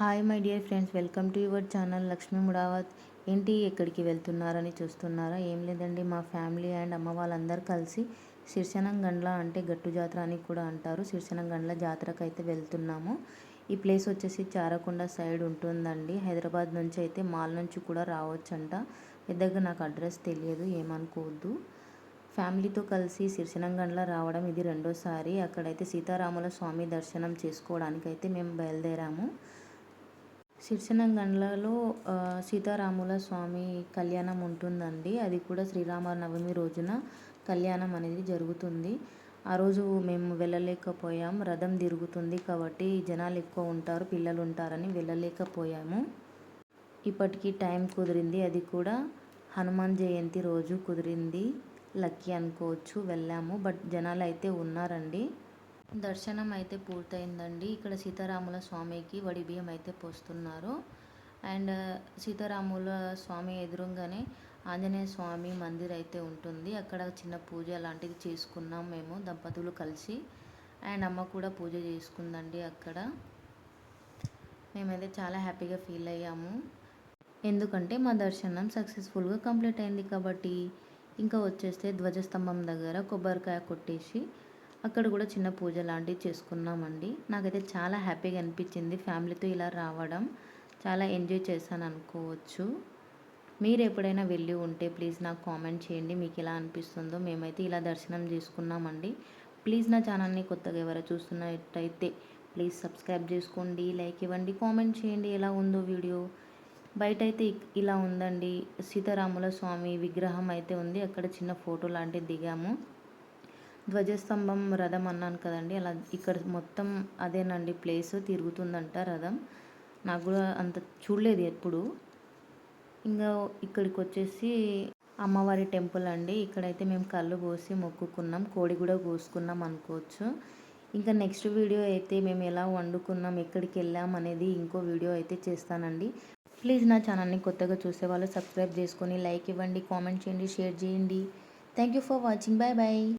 Hi my dear friends, welcome to your channel Lakshmi Mudavath. ఏంటి ఎక్కడికి వెళ్తున్నారని చూస్తున్నారా? ఏం లేదండి, మా ఫ్యామిలీ అండ్ అమ్మ వాళ్ళందరూ కలిసి సిర్సనంగండ్ల అంటే గట్టు జాతర అని కూడా అంటారు. సిర్సనంగండ్ల జాతరకు అయితే వెళ్తున్నాము. ఈ ప్లేస్ వచ్చేసి చారకొండ సైడ్ ఉంటుందండి. హైదరాబాద్ నుంచి అయితే మాల్ నుంచి కూడా రావచ్చంట. పెద్దగా నాకు అడ్రస్ తెలియదు, ఏమనుకోవద్దు. ఫ్యామిలీతో కలిసి సిర్సనంగండ్ల రావడం ఇది రెండోసారి. అక్కడైతే సీతారాముల స్వామి దర్శనం చేసుకోవడానికి అయితే మేము బయలుదేరాము. సిర్సనంగండ్లలో సీతారాముల స్వామి కళ్యాణం ఉంటుందండి. అది కూడా శ్రీరామనవమి రోజున కళ్యాణం అనేది జరుగుతుంది. ఆ రోజు మేము వెళ్ళలేకపోయాం. రథం తిరుగుతుంది కాబట్టి జనాలు ఎక్కువ ఉంటారు, పిల్లలు ఉంటారని వెళ్ళలేకపోయాము. ఇప్పటికీ టైం కుదిరింది, అది కూడా హనుమాన్ జయంతి రోజు కుదిరింది. లక్కీ అనుకోవచ్చు, వెళ్ళాము. బట్ జనాలు అయితే ఉన్నారండి. దర్శనం అయితే పూర్తయిందండి. ఇక్కడ సీతారాముల స్వామికి వడి బియ్యం అయితే పోస్తున్నారు. అండ్ సీతారాముల స్వామి ఎదురుగానే ఆంజనేయ స్వామి మందిర్ అయితే ఉంటుంది. అక్కడ చిన్న పూజ లాంటిది చేసుకున్నాం మేము దంపతులు కలిసి. అండ్ అమ్మ కూడా పూజ చేసుకుందండి అక్కడ. మేమైతే చాలా హ్యాపీగా ఫీల్ అయ్యాము, ఎందుకంటే మా దర్శనం సక్సెస్ఫుల్గా కంప్లీట్ అయింది కాబట్టి. ఇంకా వచ్చేస్తే ధ్వజస్తంభం దగ్గర కొబ్బరికాయ కొట్టేసి అక్కడ కూడా చిన్న పూజ లాంటివి చేసుకున్నామండి. నాకైతే చాలా హ్యాపీగా అనిపించింది ఫ్యామిలీతో ఇలా రావడం. చాలా ఎంజాయ్ చేశాను అనుకోవచ్చు. మీరు ఎప్పుడైనా వెళ్ళి ఉంటే ప్లీజ్ నాకు కామెంట్ చేయండి, మీకు ఎలా అనిపిస్తుందో. మేమైతే ఇలా దర్శనం చేసుకున్నామండి. ప్లీజ్ నా ఛానల్ని కొత్తగా ఎవరైనా చూస్తున్నట్టయితే ప్లీజ్ సబ్స్క్రైబ్ చేసుకోండి, లైక్ ఇవ్వండి, కామెంట్ చేయండి ఎలా ఉందో వీడియో. బయట అయితే ఇలా ఉందండి, సీతారాముల స్వామి విగ్రహం అయితే ఉంది. అక్కడ చిన్న ఫోటో లాంటిది దిగాము. ధ్వజస్తంభం రథం అన్నాను కదండి, అలా ఇక్కడ మొత్తం అదేనండి ప్లేస్, తిరుగుతుందంట రథం. నాకు కూడా అంత చూడలేదు ఎప్పుడు. ఇంకా ఇక్కడికి వచ్చేసి అమ్మవారి టెంపుల్ అండి. ఇక్కడైతే మేము కళ్ళు పోసి మొక్కుకున్నాం, కోడి కూడా కోసుకున్నాం అనుకోవచ్చు. ఇంకా నెక్స్ట్ వీడియో అయితే మేము ఎలా వండుకున్నాం, ఎక్కడికి వెళ్ళాం అనేది ఇంకో వీడియో అయితే చేస్తానండి. ప్లీజ్ నా ఛానల్ని కొత్తగా చూసే వాళ్ళు సబ్స్క్రైబ్ చేసుకొని లైక్ ఇవ్వండి, కామెంట్ చేయండి, షేర్ చేయండి. Thank you for watching. Bye bye.